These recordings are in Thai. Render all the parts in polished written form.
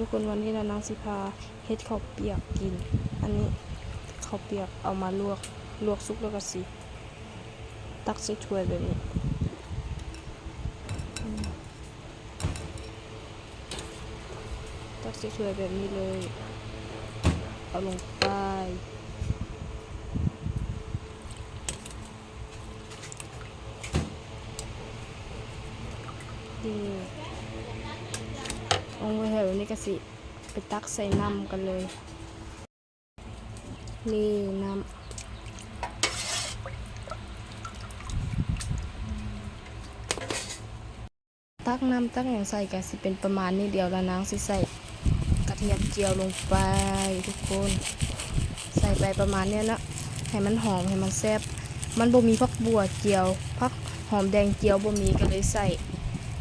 ทุกคนวันนี้เรานางสิพาเฮ็ดข้าวเปียกกินอันนี้ข้าวเปียกเอามาลวกสุกแล้วก็สิตักใส่ถ้วยแบบนี้ตักใส่ถ้วยแบบนี้เลยเอาลงไปนี่ลงไปแถวนี้ก็สิไปตักใส่น้ำกันเลยนี่น้ำตักอย่างใส่ก็สิเป็นประมาณนี้เดียวแล้วนางสิใส่กระเทียมเจียวลงไปทุกคนใส่ไปประมาณนี้นะให้มันหอมให้มันแซ่บมันบ่มีผักบัวเจียวผักหอมแดงเจียวบ่มีก็เลยใส่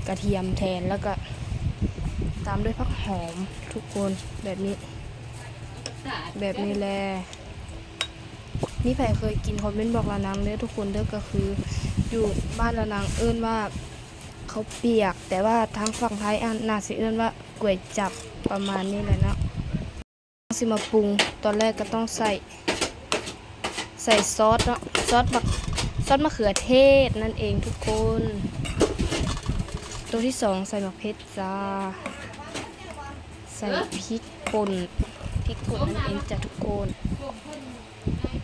กระเทียมแทนแล้วก็ตามด้วยผักหอมทุกคนแบบนี้แหละนี่ไผเคยกินคอมเมนต์บอกละนางเด้อทุกคนเด้อก็คืออยู่บ้านละนางเอิ้นว่าเขาเปียกแต่ว่าทางฝั่งไทยน่าสิเอิ้นว่าก๋วยจับประมาณนี้แหละเนาะสิมาปรุงตอนแรกก็ต้องใส่ซอสเนาะซอสมะเขือเทศนั่นเองทุกคนตัวที่2ใส่มะเขือจ้าใส่พริกป่นนั่นเองจ้ะทุกคน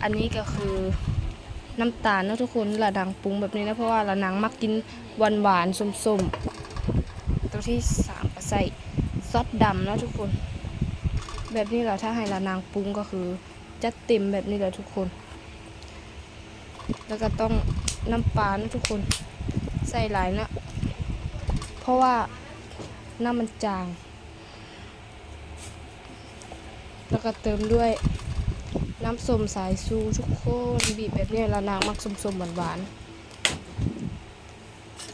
อันนี้ก็คือน้ำตาลนะทุกคนละนางปรุงแบบนี้นะเพราะว่าละนางมักกินหวานส้มๆตัวที่3ก็ใส่ซอสดำนะทุกคนแบบนี้เราถ้าให้ละนางปรุงก็คือจัดเต็มแบบนี้แหละทุกคนแล้วก็ต้องน้ำปลานะทุกคนใส่หลายนะเพราะว่าน้ำมันจางแล้วก็เติมด้วยน้ำส้มสายชูทุกคนบีบแบบนี้ละนางมักส้มหวาน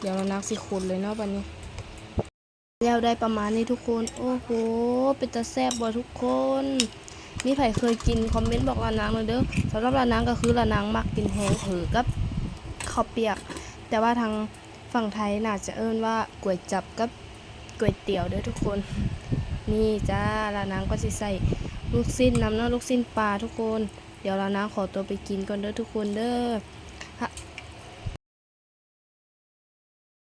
เดี๋ยวละนางสิคนเลยเนาะวันนี้แล้วได้ประมาณนี้ทุกคนโอ้โหเป็นตาแซ่บบ่ทุกคนมีใครเคยกินคอมเมนต์บอกละนางเลยเด้อสำหรับละนางก็คือละนางมักกินแห้งถือกับข้าวเปียกแต่ว่าทางฝั่งไทยน่าจะเอิ้นว่าก๋วยจับกับก๋วยเตี๋ยวเด้อทุกคนนี่จ้าละนางก็สิใส่ลูกชิ้นน้ำเนาะลูกชิ้นปลาทุกคนเดี๋ยวละนางขอตัวไปกินก่อนเด้อทุกคนเด้อ